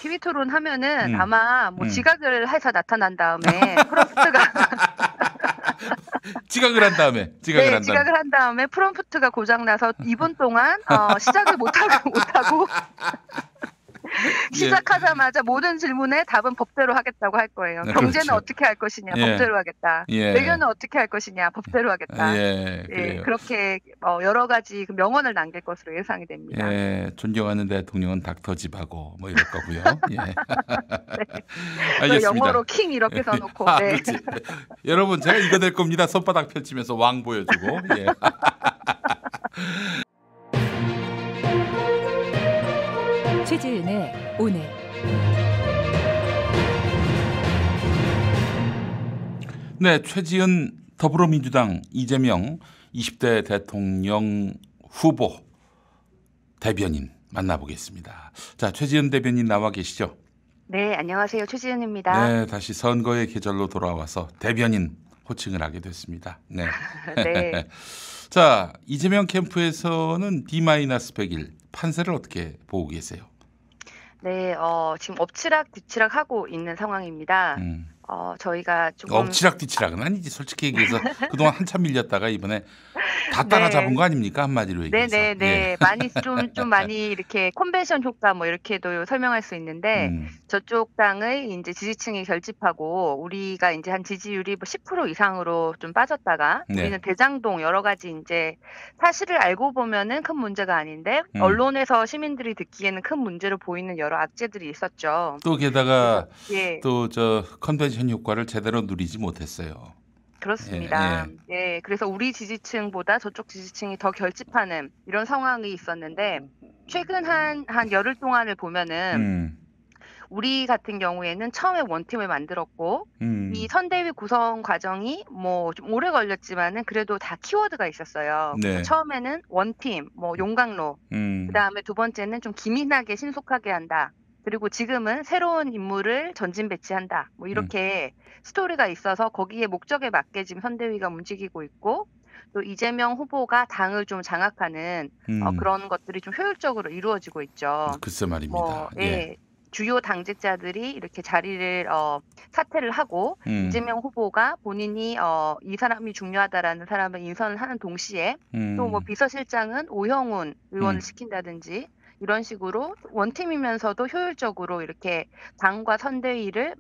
TV 토론 하면은 음, 아마 뭐 음. 지각을 해서 나타난 다음에 프롬프트가 지각을 한 다음에, 지각을 네, 한 다음에. 지각을 한 다음에 프롬프트가 고장 나서 2분 동안 시작을 못하고 예, 시작하자마자 모든 질문에 답은 법대로 하겠다고 할 거예요. 경제는 그렇죠. 어떻게 할 것이냐, 예, 법대로 하겠다. 예, 외교는 어떻게 할 것이냐, 법대로 하겠다. 예, 예, 그래요. 그렇게 여러 가지 그 명언을 남길 것으로 예상이 됩니다. 예, 존경하는 대통령은 닥터집하고 뭐 이럴 거고요. 예, 네. 그 영어로 알겠습니다. 킹 이렇게 써놓고, 아, 네. 그렇지. 여러분, 제가 이거 될 겁니다. 손바닥 펼치면서 왕 보여주고. 예. 최지은의 오늘. 네, 최지은 더불어민주당 이재명 20대 대통령 후보 대변인 만나보겠습니다. 자, 최지은 대변인 나와 계시죠? 네, 안녕하세요. 최지은입니다. 네, 다시 선거의 계절로 돌아와서 대변인 호칭을 하게 됐습니다. 네. 네. 자, 이재명 캠프에서는 D-100일 판세를 어떻게 보고 계세요? 네, 지금 엎치락 뒤치락 하고 있는 상황입니다. 음. 저희가 조금 엎치락뒤치락은 아니지. 솔직히 얘기해서 그동안 한참 밀렸다가 이번에 다 따라잡은 네. 거 아닙니까? 한마디로 얘기해서. 예. 네네네. 좀 많이 이렇게 컨벤션 효과 뭐 이렇게도 설명할 수 있는데, 저쪽 당의 이제 지지층이 결집하고, 우리가 이제 한 지지율이 뭐 10% 이상으로 좀 빠졌다가, 네. 우리는 대장동 여러 가지 이제 사실을 알고 보면은 큰 문제가 아닌데, 언론에서 시민들이 듣기에는 큰 문제로 보이는 여러 악재들이 있었죠. 또 게다가 예. 또 저 컨벤션 효과를 제대로 누리지 못했어요. 그렇습니다. 예. 예, 그래서 우리 지지층보다 저쪽 지지층이 더 결집하는 이런 상황이 있었는데, 최근 한 열흘 동안을 보면은 우리 같은 경우에는 처음에 원팀을 만들었고, 이 선대위 구성 과정이 뭐 좀 오래 걸렸지만은 그래도 다 키워드가 있었어요. 네. 그래서 처음에는 원팀, 뭐 용광로, 그다음에 두 번째는 좀 기민하게 신속하게 한다. 그리고 지금은 새로운 인물을 전진 배치한다. 뭐 이렇게 스토리가 있어서 거기에 목적에 맞게 지금 선대위가 움직이고 있고, 또 이재명 후보가 당을 좀 장악하는 그런 것들이 좀 효율적으로 이루어지고 있죠. 글쎄 말입니다. 뭐, 예. 주요 당직자들이 이렇게 자리를 사퇴를 하고 이재명 후보가 본인이 이 사람이 중요하다라는 사람을 인선을 하는 동시에 또 뭐 비서실장은 오형훈 의원을 시킨다든지 이런 식으로 원팀이면서도 효율적으로 이렇게 당과 선대위를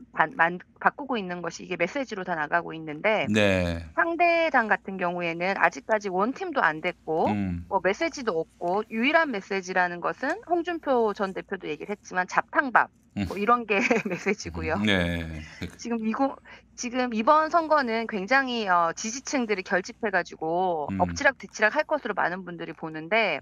바꾸고 있는 것이 이게 메시지로 다 나가고 있는데, 네. 상대 당 같은 경우에는 아직까지 원팀도 안 됐고 뭐 메시지도 없고, 유일한 메시지라는 것은 홍준표 전 대표도 얘기를 했지만 잡탕밥 뭐 이런 게 메시지고요. 네. 지금 이번 선거는 굉장히 지지층들이 결집해가지고 엎치락 뒤치락 할 것으로 많은 분들이 보는데,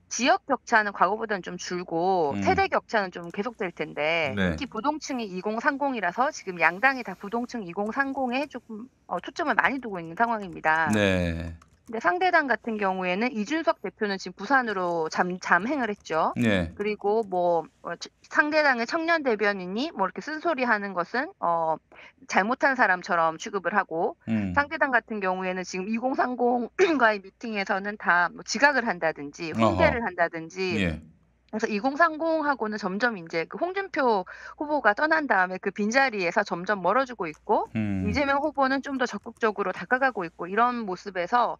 지역 격차는 과거보다는 좀 줄고 세대 격차는 좀 계속될 텐데, 네. 특히 부동층이 2030이라서 지금 양당이 다 부동층 2030에 조금 초점을 많이 두고 있는 상황입니다. 네. 근데 상대당 같은 경우에는 이준석 대표는 지금 부산으로 잠행을 했죠. 네. 그리고 뭐 상대당의 청년 대변인이 뭐 이렇게 쓴소리 하는 것은 잘못한 사람처럼 취급을 하고, 상대당 같은 경우에는 지금 2030과의 미팅에서는 다 뭐 지각을 한다든지 훈계를 한다든지, 예. 그래서 2030하고는 점점 이제 그 홍준표 후보가 떠난 다음에 그 빈자리에서 점점 멀어지고 있고, 이재명 후보는 좀 더 적극적으로 다가가고 있고, 이런 모습에서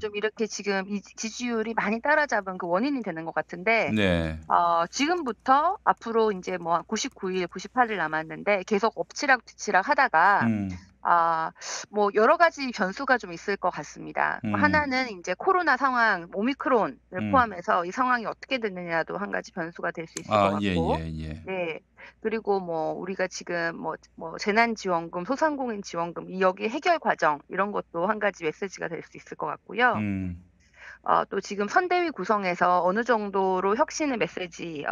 좀 이렇게 지금 이 지지율이 많이 따라잡은 그 원인이 되는 것 같은데, 네. 지금부터 앞으로 이제 뭐 99일, 98일 남았는데 계속 엎치락 뒤치락 하다가 뭐 여러 가지 변수가 좀 있을 것 같습니다. 하나는 이제 코로나 상황, 오미크론을 포함해서 이 상황이 어떻게 되느냐도 한 가지 변수가 될 수 있을 것 같고, 네. 그리고 뭐 우리가 지금 뭐 재난지원금, 소상공인 지원금, 이 여기 해결 과정 이런 것도 한 가지 메시지가 될 수 있을 것 같고요. 또 지금 선대위 구성에서 어느 정도로 혁신의 메시지,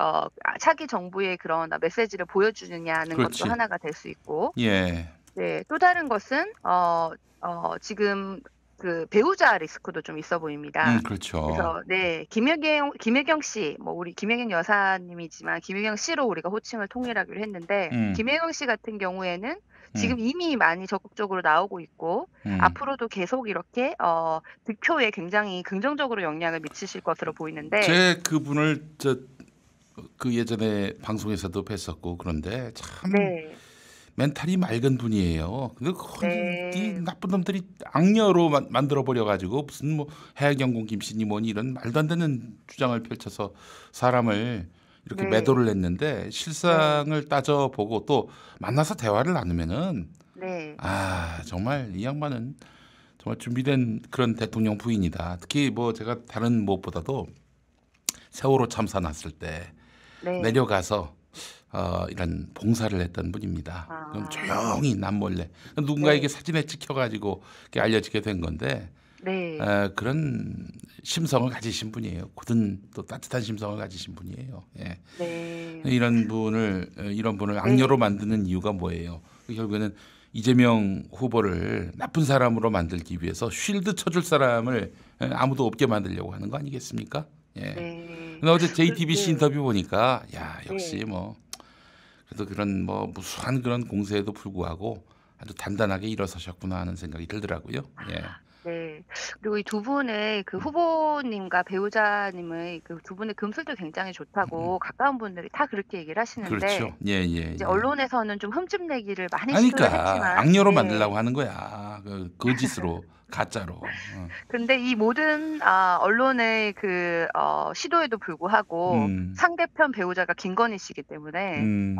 차기 정부의 그런 메시지를 보여주느냐는 그렇지. 것도 하나가 될 수 있고, 예. 네, 또 다른 것은 지금 그 배우자 리스크도 좀 있어 보입니다. 그렇죠. 그래서 네, 김혜경 씨, 뭐 우리 김혜경 여사님이지만 김혜경 씨로 우리가 호칭을 통일하기로 했는데, 김혜경 씨 같은 경우에는 지금 이미 많이 적극적으로 나오고 있고, 앞으로도 계속 이렇게 득표에 굉장히 긍정적으로 영향을 미치실 것으로 보이는데, 제 그분을 그 예전에 방송에서도 뵀었고 그런데 참 네. 멘탈이 맑은 분이에요. 근데 이 네. 나쁜 놈들이 악녀로 만들어 버려 가지고 무슨 뭐 해양경공 김씨니 뭐니 이런 말도 안 되는 주장을 펼쳐서 사람을 이렇게 네. 매도를 했는데 네. 실상을 따져보고 또 만나서 대화를 나누면은 네. 정말 이 양반은 정말 준비된 그런 대통령 부인이다. 특히 뭐 제가 다른 무엇보다도 세월호 참사 났을 때 네. 내려가서 이런 봉사를 했던 분입니다. 그럼 아. 조용히 남몰래 누군가에게 네. 사진에 찍혀가지고 그게 알려지게 된 건데 네. 그런 심성을 가지신 분이에요. 굳은 또 따뜻한 심성을 가지신 분이에요. 예. 네. 이런 분을 악녀로 네. 만드는 이유가 뭐예요? 결국에는 이재명 후보를 나쁜 사람으로 만들기 위해서 쉴드 쳐줄 사람을 아무도 없게 만들려고 하는 거 아니겠습니까? 예. 네. 근데 어제 그 JTBC 네. 인터뷰 보니까 야 역시 네. 뭐 그래도 그런 뭐 무수한 그런 공세에도 불구하고 아주 단단하게 일어서셨구나 하는 생각이 들더라고요. 예. 네. 그리고 이 두 분의 그 후보님과 배우자님의 그 두 분의 금술도 굉장히 좋다고 가까운 분들이 다 그렇게 얘기를 하시는데 그렇죠. 예, 예, 이제 예. 언론에서는 좀 흠집내기를 많이 시도를 그러니까 했지만 악녀로 네. 만들려고 하는 거야. 그 거짓으로 가짜로. 근데 이 모든 언론의 그 시도에도 불구하고 음, 상대편 배우자가 김건희 씨이기 때문에 음,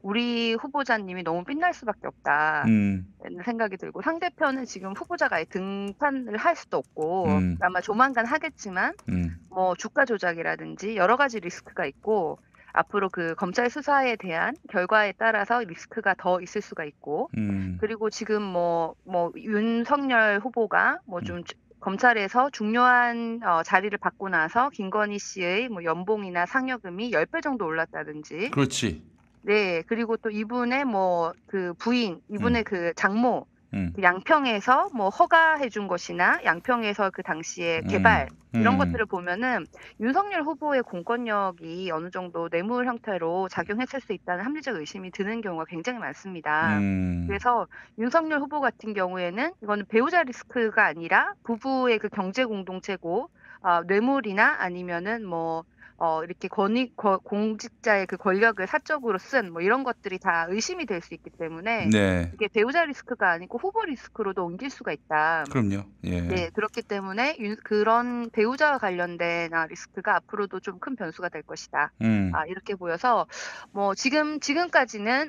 우리 후보자님이 너무 빛날 수밖에 없다. 음, 라는 생각이 들고 상대편은 지금 후보자가 아예 등판을 할 수도 없고 음, 아마 조만간 하겠지만 음, 뭐 주가 조작이라든지 여러 가지 리스크가 있고 앞으로 그 검찰 수사에 대한 결과에 따라서 리스크가 더 있을 수가 있고 음, 그리고 지금 뭐 윤석열 후보가 뭐 음. 좀 검찰에서 중요한 자리를 받고 나서 김건희 씨의 뭐 연봉이나 상여금이 10배 정도 올랐다든지 그렇지. 네. 그리고 또 이분의 뭐 그 부인, 음, 이분의 그 장모, 음, 그 양평에서 뭐 허가해 준 것이나 양평에서 그 당시에 음, 개발 이런 음, 것들을 보면은 윤석열 후보의 공권력이 어느 정도 뇌물 형태로 작용했을 수 있다는 합리적 의심이 드는 경우가 굉장히 많습니다. 음, 그래서 윤석열 후보 같은 경우에는 이거는 배우자 리스크가 아니라 부부의 그 경제 공동체고 뇌물이나 아니면은 뭐 이렇게 공직자의 그 권력을 사적으로 쓴 뭐 이런 것들이 다 의심이 될 수 있기 때문에 네, 이게 배우자 리스크가 아니고 후보 리스크로도 옮길 수가 있다. 그럼요. 예, 네, 그렇기 때문에 그런 배우자와 관련된 리스크가 앞으로도 좀 큰 변수가 될 것이다. 음, 이렇게 보여서 뭐 지금까지는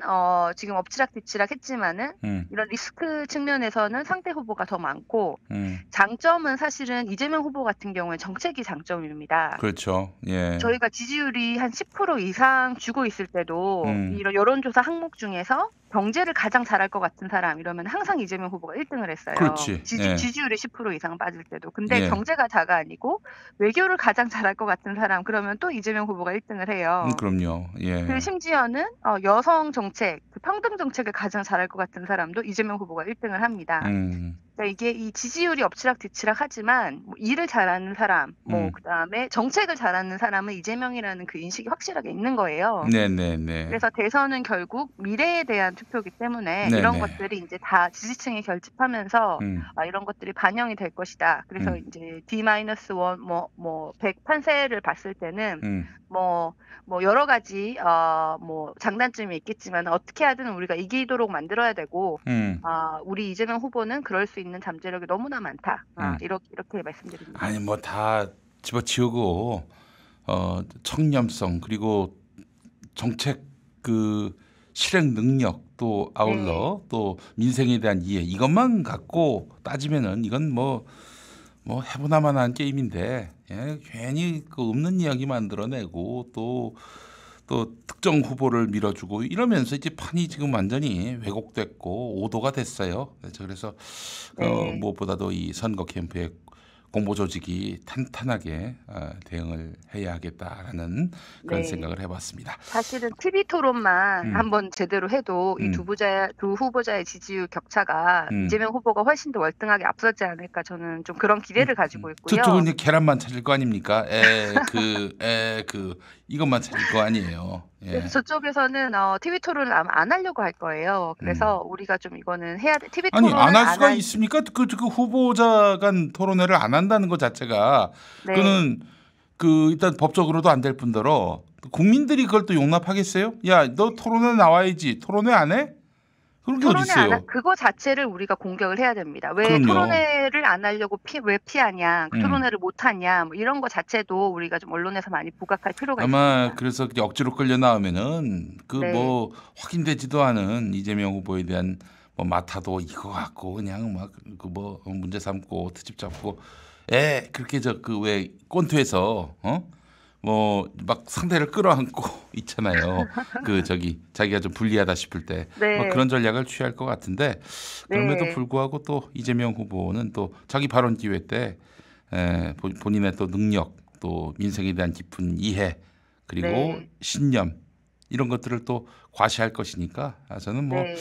지금 엎치락뒤치락 했지만은 음, 이런 리스크 측면에서는 상대 후보가 더 많고 음, 장점은 사실은 이재명 후보 같은 경우에 정책이 장점입니다. 그렇죠. 예, 저희가 지지율이 한 10% 이상 주고 있을 때도 음, 이런 여론조사 항목 중에서 경제를 가장 잘할 것 같은 사람 이러면 항상 이재명 후보가 1등을 했어요. 그렇지. 예, 지지율이 10% 이상 빠질 때도. 근데 예, 경제가 다가 아니고 외교를 가장 잘할 것 같은 사람 그러면 또 이재명 후보가 1등을 해요. 그럼요. 그 예, 심지어는 여성 정책, 그 평등 정책을 가장 잘할 것 같은 사람도 이재명 후보가 1등을 합니다. 음, 그러니까 이게 이 지지율이 엎치락뒤치락 하지만 뭐 일을 잘하는 사람, 뭐 음, 그다음에 정책을 잘하는 사람은 이재명이라는 그 인식이 확실하게 있는 거예요. 네, 네, 네, 그래서 대선은 결국 미래에 대한 투표이기 때문에 네, 이런 네, 것들이 이제 다 지지층이 결집하면서 음, 이런 것들이 반영이 될 것이다. 그래서 음, 이제 D-1 뭐 100 판세를 봤을 때는 음, 뭐 여러 가지 뭐 장단점이 있겠지만 어떻게 하든 우리가 이기도록 만들어야 되고 음, 우리 이재명 후보는 그럴 수 있는 잠재력이 너무나 많다. 음. 이렇게 말씀드립니다. 아니 뭐 다 집어치우고 청렴성 그리고 정책 그 실행 능력 또 네. 아울러 또 민생에 대한 이해 이것만 갖고 따지면은 이건 뭐 해보나마나한 게임인데 괜히 그 없는 이야기 만들어내고 또 특정 후보를 밀어주고 이러면서 이제 판이 지금 완전히 왜곡됐고 오도가 됐어요. 그래서 네. 무엇보다도 이 선거 캠프에 공보 조직이 탄탄하게 대응을 해야 하겠다라는 그런 네. 생각을 해봤습니다. 사실은 TV 토론만 음, 한번 제대로 해도 이 음, 두 후보자의 지지율 격차가 음, 이재명 후보가 훨씬 더 월등하게 앞서지 않을까 저는 좀 그런 기대를 가지고 저쪽은 있고요. 이제 계란만 찾을 거 아닙니까? 이것만 찾을 거 아니에요. 그래서 예. 저쪽에서는 TV 토론을 아마 안 하려고 할 거예요. 음. 그래서 우리가 좀 이거는 해야 돼. TV 아니 안 토론을 할 안 수가 할, 있습니까? 그 후보자 간 토론회를 안 한다는 것 자체가 네. 그는 그 일단 법적으로도 안 될 뿐더러 국민들이 그걸 또 용납하겠어요? 야, 너 토론회 나와야지. 토론회 안 해? 그런 게 어디 토론회 안 있어요? 그거 자체를 우리가 공격을 해야 됩니다. 왜 그럼요. 토론회를 안 하려고 왜 피하냐, 음. 토론회를 못 하냐, 뭐 이런 거 자체도 우리가 좀 언론에서 많이 부각할 필요가 아마 있습니다. 그래서 억지로 끌려 나오면은 그 네. 뭐 확인되지도 않은 이재명 후보에 대한 뭐 마타도 이거 갖고 그냥 막 그 뭐 문제 삼고 트집 잡고 그렇게 저 그 왜 꼰투에서 뭐 막 상대를 끌어안고 있잖아요. 그 저기 자기가 좀 불리하다 싶을 때 뭐 네. 그런 전략을 취할 것 같은데 그럼에도 네. 불구하고 또 이재명 후보는 또 자기 발언 기회 때 본인의 또 능력 또 민생에 대한 깊은 이해 그리고 네. 신념 이런 것들을 또 과시할 것이니까 저는 뭐 네.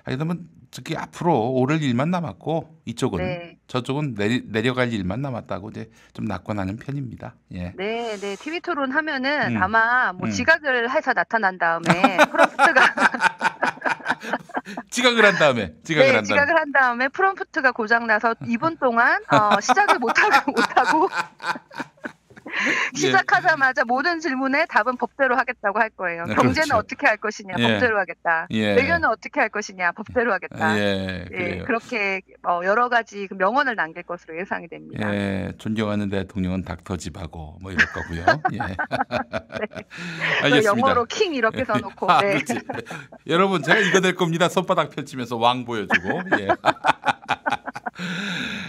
그러면 저기 앞으로 오를 일만 남았고 이쪽은 네. 저쪽은 내려갈 일만 남았다고 이제 좀 낙관하는 편입니다. 예. 네. 네. TV 토론 하면은 음, 아마 뭐 음. 지각을 해서 나타난 다음에 프롬프트가 지각을 한 다음에 네, 지각을 한 다음에 프롬프트가 고장 나서 2분 동안 시작을 못하고 예. 시작하자마자 모든 질문에 답은 법대로 하겠다고 할 거예요. 네, 경제는 그렇죠. 어떻게 할 것이냐, 예. 법대로 하겠다. 예. 외교는 어떻게 할 것이냐, 법대로 하겠다. 예, 예, 그래요. 그렇게 여러 가지 그 명언을 남길 것으로 예상이 됩니다. 예, 존경하는 대통령은 닥터집하고 뭐 이럴 거고요. 예. 네. 알겠습니다. 영어로 킹 이렇게 써놓고. 네. 그렇지. 여러분 제가 이거 될 겁니다. 손바닥 펼치면서 왕 보여주고. 예.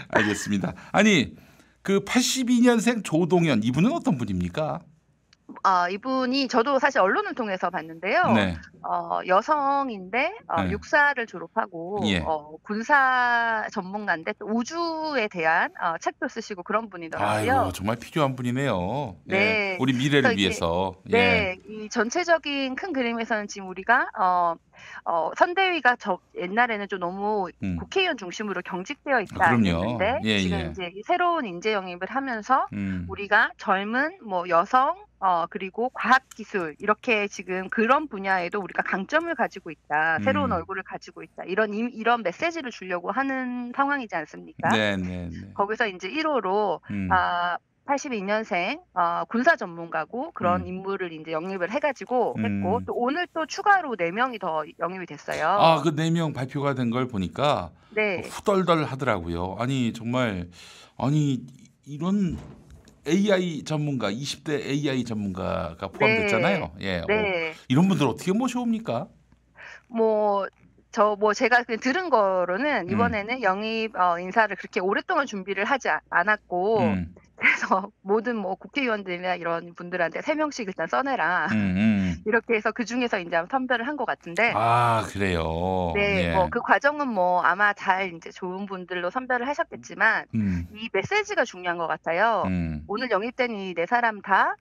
알겠습니다. 아니 그 82년생 조동현 이분은 어떤 분입니까? 이분이 저도 사실 언론을 통해서 봤는데요. 네. 여성인데 네. 육사를 졸업하고 예. 군사 전문가인데 또 우주에 대한 책도 쓰시고 그런 분이더라고요. 아이고 정말 필요한 분이네요. 네. 예. 우리 미래를 그래서 위해서. 네, 이 전체적인 큰 그림에서는 지금 우리가 선대위가 옛날에는 좀 너무 국회의원 중심으로 경직되어 있다 그럼요. 했는데 지금 이제 새로운 인재 영입을 하면서 우리가 젊은 뭐 여성 그리고 과학기술 이렇게 지금 그런 분야에도 우리가 강점을 가지고 있다. 새로운 얼굴을 가지고 있다. 이런 메시지를 주려고 하는 상황이지 않습니까? 네. 거기서 이제 1호로 82년생 군사 전문가고 그런 인물을 이제 영입을 해가지고 했고 또 오늘 또 추가로 4명이 더 영입이 됐어요. 그 4명 발표가 된 걸 보니까 네. 후덜덜 하더라고요. 아니 정말 이런 AI 전문가 20대 AI 전문가가 포함됐잖아요. 예. 네. 이런 분들 어떻게 모셔옵니까? 제가 그냥 들은 거로는 이번에는 영입 인사를 그렇게 오랫동안 준비를 하지 않았고 그래서 모든 뭐 국회의원들이나 이런 분들한테 3명씩 일단 써내라. 이렇게 해서 그 중에서 이제 선별을 한 것 같은데. 그래요. 네, 예. 뭐 그 과정은 뭐 아마 잘 이제 좋은 분들로 선별을 하셨겠지만 이 메시지가 중요한 것 같아요. 오늘 영입된 이 4사람 다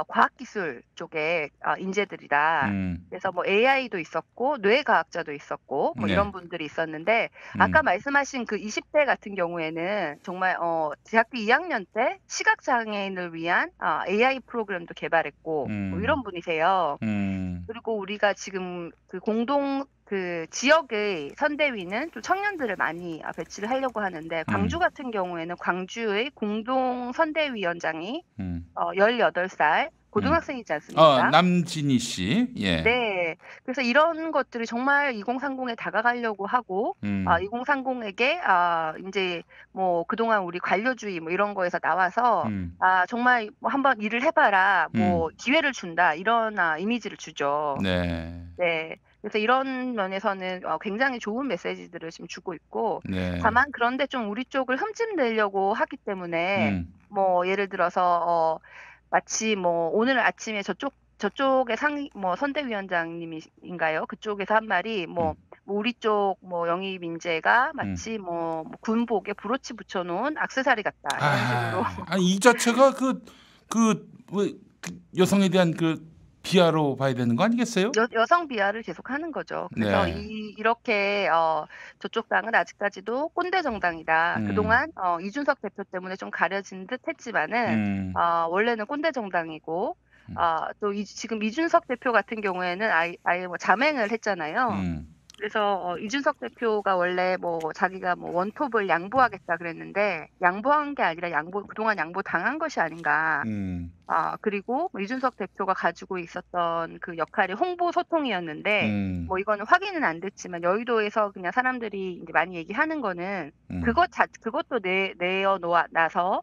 과학기술 쪽의 인재들이다. 그래서 뭐 AI도 있었고 뇌과학자도 있었고 뭐 이런 분들이 있었는데 아까 말씀하신 그 20대 같은 경우에는 정말 대학교 2학년 때 시각장애인을 위한 AI 프로그램도 개발했고 뭐 이런 분이세요. 그리고 우리가 지금 그 지역의 선대위는 좀 청년들을 많이 배치를 하려고 하는데 광주 같은 경우에는 광주의 공동 선대위원장이 18살 고등학생이지 않습니까? 남진희 씨. 예. 네. 그래서 이런 것들이 정말 2030에 다가가려고 하고 2030에게 이제 뭐 그동안 우리 관료주의 뭐 이런 거에서 나와서 정말 뭐 한번 일을 해봐라 뭐 기회를 준다 이런 이미지를 주죠. 네. 네. 그래서 이런 면에서는 굉장히 좋은 메시지들을 지금 주고 있고 네. 다만 그런데 좀 우리 쪽을 흠집내려고 하기 때문에 뭐 예를 들어서 마치 뭐 오늘 아침에 저쪽의 선대위원장님인가요? 그쪽에서 한 말이 뭐 우리 쪽 뭐 영입 인재가 마치 뭐 군복에 브로치 붙여놓은 액세서리 같다 이런 식으로. 이 자체가 그 여성에 대한 그 비하로 봐야 되는 거 아니겠어요? 여성 비하를 계속 하는 거죠. 그래서 네. 이렇게 저쪽 당은 아직까지도 꼰대 정당이다. 그동안 이준석 대표 때문에 좀 가려진 듯 했지만은 원래는 꼰대 정당이고 또 지금 이준석 대표 같은 경우에는 아예 뭐 자맹을 했잖아요. 그래서 이준석 대표가 원래 뭐 자기가 뭐 원톱을 양보하겠다 그랬는데 양보한 게 아니라 그동안 양보 당한 것이 아닌가. 그리고 뭐 이준석 대표가 가지고 있었던 그 역할이 홍보 소통이었는데 뭐 이거는 확인은 안 됐지만 여의도에서 그냥 사람들이 이제 많이 얘기하는 거는 그것도 내어놔서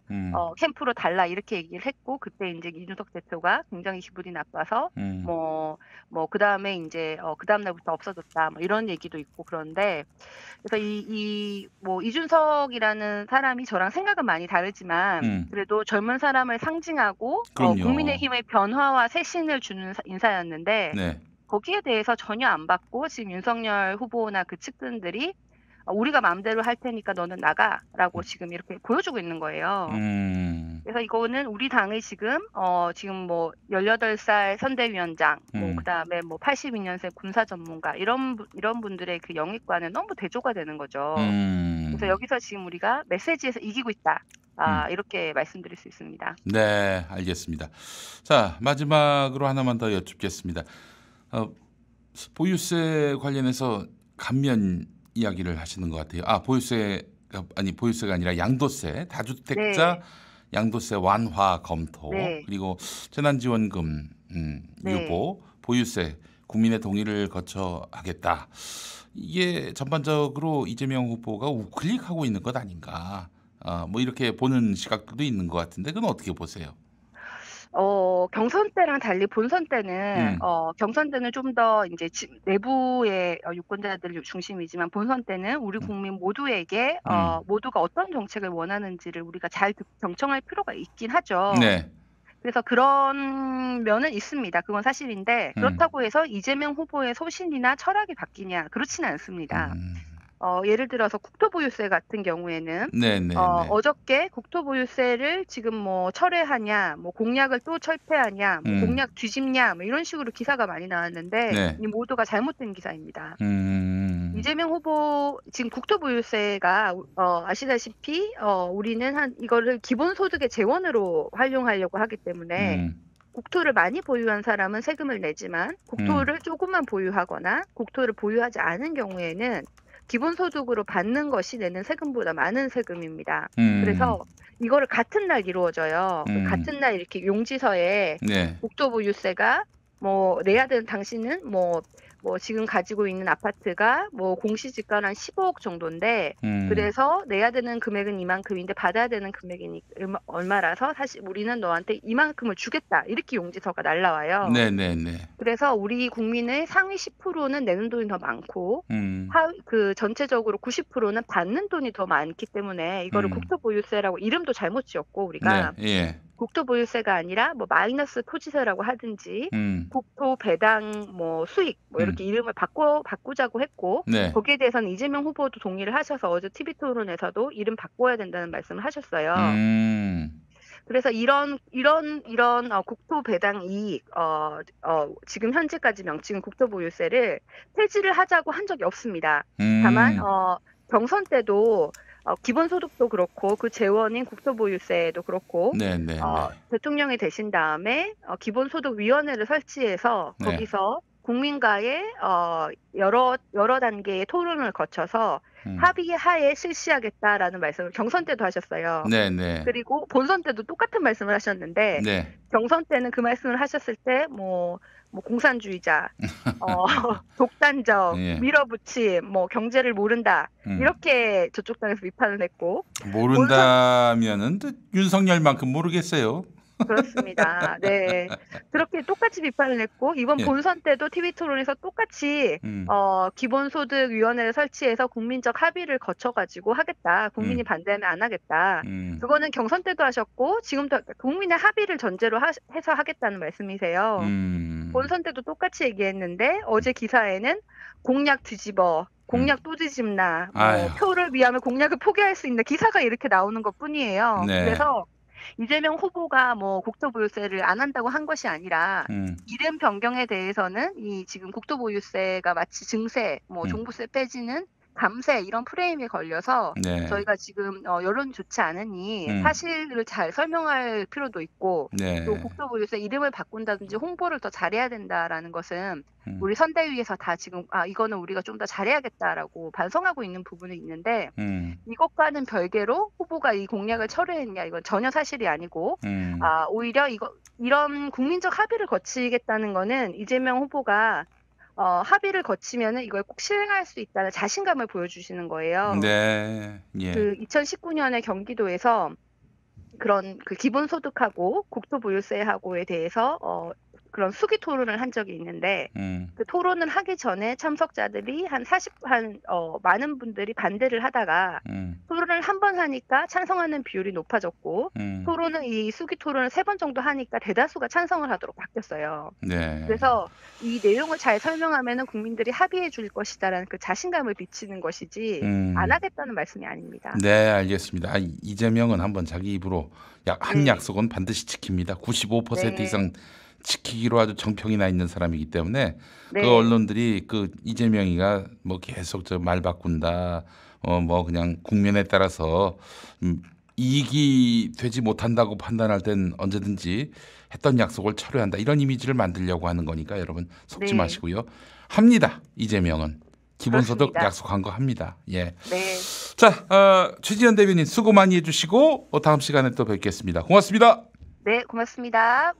캠프로 달라 이렇게 얘기를 했고 그때 이제 이준석 대표가 굉장히 기분이 나빠서 뭐 그다음에 이제 그다음 날부터 없어졌다 뭐 이런 얘기도 있고 그런데 그래서 뭐 이준석이라는 사람이 저랑 생각은 많이 다르지만 그래도 젊은 사람을 상징하고 국민의힘의 변화와 쇄신을 주는 인사였는데 네. 거기에 대해서 전혀 안 받고 지금 윤석열 후보나 그 측근들이 우리가 마음대로 할 테니까 너는 나가라고 지금 이렇게 보여주고 있는 거예요. 그래서 이거는 우리 당의 지금 뭐 18살 선대위원장, 뭐 그다음에 뭐 82년생 군사 전문가 이런 분들의 그 영입과는 너무 대조가 되는 거죠. 그래서 여기서 지금 우리가 메시지에서 이기고 있다. 이렇게 말씀드릴 수 있습니다. 네, 알겠습니다. 자, 마지막으로 하나만 더 여쭙겠습니다. 보유세 관련해서 감면 이야기를 하시는 것 같아요. 보유세가 아니라 양도세, 다주택자 양도세 완화 검토, 그리고 재난지원금 유보, 보유세 국민의 동의를 거쳐 하겠다. 이게 전반적으로 이재명 후보가 우클릭하고 있는 것 아닌가? 뭐 이렇게 보는 시각들도 있는 것 같은데 그건 어떻게 보세요? 경선 때랑 달리 본선 때는 경선 때는 좀 더 이제 내부의 유권자들 중심이지만 본선 때는 우리 국민 모두에게 모두가 어떤 정책을 원하는지를 우리가 잘 경청할 필요가 있긴 하죠. 네. 그래서 그런 면은 있습니다. 그건 사실인데 그렇다고 해서 이재명 후보의 소신이나 철학이 바뀌냐 그렇지는 않습니다. 예를 들어서 국토보유세 같은 경우에는 어저께 국토보유세를 지금 뭐 철회하냐, 뭐 공약을 또 철폐하냐, 뭐 공약 뒤집냐, 뭐 이런 식으로 기사가 많이 나왔는데 이 모두가 잘못된 기사입니다. 이재명 후보 지금 국토보유세가 아시다시피 우리는 이거를 기본소득의 재원으로 활용하려고 하기 때문에 국토를 많이 보유한 사람은 세금을 내지만 국토를 조금만 보유하거나 국토를 보유하지 않은 경우에는 기본소득으로 받는 것이 내는 세금보다 많은 세금입니다. 그래서 이거를 같은 날 이루어져요. 같은 날 이렇게 용지서에 국토보유세가 뭐 내야 되는 당신은 뭐 지금 가지고 있는 아파트가 뭐 공시지가는 한 15억 정도인데 그래서 내야 되는 금액은 이만큼인데 받아야 되는 금액이 얼마라서 사실 우리는 너한테 이만큼을 주겠다 이렇게 용지서가 날라와요. 그래서 우리 국민의 상위 10%는 내는 돈이 더 많고 그 전체적으로 90%는 받는 돈이 더 많기 때문에 이거를 국토보유세라고 이름도 잘못 지었고 우리가 국토보유세가 아니라 뭐 마이너스 토지세라고 하든지 국토 배당 뭐 수익 뭐 이렇게 이름을 바꾸자고 했고 거기에 대해서는 이재명 후보도 동의를 하셔서 어제 TV 토론에서도 이름 바꿔야 된다는 말씀을 하셨어요. 그래서 이런 국토 배당 이익 지금 현재까지 명칭은 국토보유세를 폐지를 하자고 한 적이 없습니다. 다만 경선 때도 기본소득도 그렇고 그 재원인 국토보유세도 그렇고 대통령이 되신 다음에 기본소득위원회를 설치해서 거기서 국민과의 여러 단계의 토론을 거쳐서 합의하에 실시하겠다라는 말씀을 경선 때도 하셨어요. 그리고 본선 때도 똑같은 말씀을 하셨는데 경선 때는 그 말씀을 하셨을 때 뭐 공산주의자, 독단적, 밀어붙임, 뭐 경제를 모른다 이렇게 저쪽 당에서 비판을 했고 모른다면은 윤석열만큼 모르겠어요. 그렇습니다. 네. 그렇게 똑같이 비판을 했고 이번 본선 때도 TV 토론에서 똑같이 기본소득위원회를 설치해서 국민적 합의를 거쳐가지고 하겠다. 국민이 반대하면 안 하겠다. 그거는 경선 때도 하셨고 지금도 국민의 합의를 전제로 해서 하겠다는 말씀이세요. 본선 때도 똑같이 얘기했는데 어제 기사에는 공약 뒤집어. 공약 또 뒤집나. 표를 위하면 공약을 포기할 수 있는 기사가 이렇게 나오는 것뿐이에요. 그래서 이재명 후보가 뭐 국토보유세를 안 한다고 한 것이 아니라 이름 변경에 대해서는 이 지금 국토보유세가 마치 증세, 뭐 종부세 빼지는 감세 이런 프레임에 걸려서 네. 저희가 지금 여론이 좋지 않으니 사실을 잘 설명할 필요도 있고 네. 또 국토부에서 이름을 바꾼다든지 홍보를 더 잘해야 된다라는 것은 우리 선대위에서 다 지금 이거는 우리가 좀 더 잘해야겠다라고 반성하고 있는 부분이 있는데 이것과는 별개로 후보가 이 공약을 철회했냐 이건 전혀 사실이 아니고 오히려 이런 국민적 합의를 거치겠다는 거는 이재명 후보가 합의를 거치면은 이걸 꼭 실행할 수 있다는 자신감을 보여주시는 거예요. 네. 예. 그 2019년에 경기도에서 그런 그 기본소득하고 국토보유세하고에 대해서 그런 수기 토론을 한 적이 있는데 그 토론을 하기 전에 참석자들이 많은 분들이 반대를 하다가 토론을 한 번 하니까 찬성하는 비율이 높아졌고 이 수기 토론을 3번 정도 하니까 대다수가 찬성을 하도록 바뀌었어요. 네. 그래서 이 내용을 잘 설명하면은 국민들이 합의해 줄 것이다라는 그 자신감을 비치는 것이지 안 하겠다는 말씀이 아닙니다. 네, 알겠습니다. 이재명은 한번 자기 입으로 한 약속은 반드시 지킵니다. 95% 이상 지키기로 아주 정평이 나 있는 사람이기 때문에 그 언론들이 그 이재명이가 뭐 계속 저 말 바꾼다, 뭐 그냥 국면에 따라서 이익이 되지 못한다고 판단할 땐 언제든지 했던 약속을 철회한다 이런 이미지를 만들려고 하는 거니까 여러분 속지 마시고요. 합니다. 이재명은 기본소득 그렇습니다. 약속한 거 합니다. 예. 네. 자, 최지연 대변인 수고 많이 해주시고 다음 시간에 또 뵙겠습니다. 고맙습니다. 네, 고맙습니다.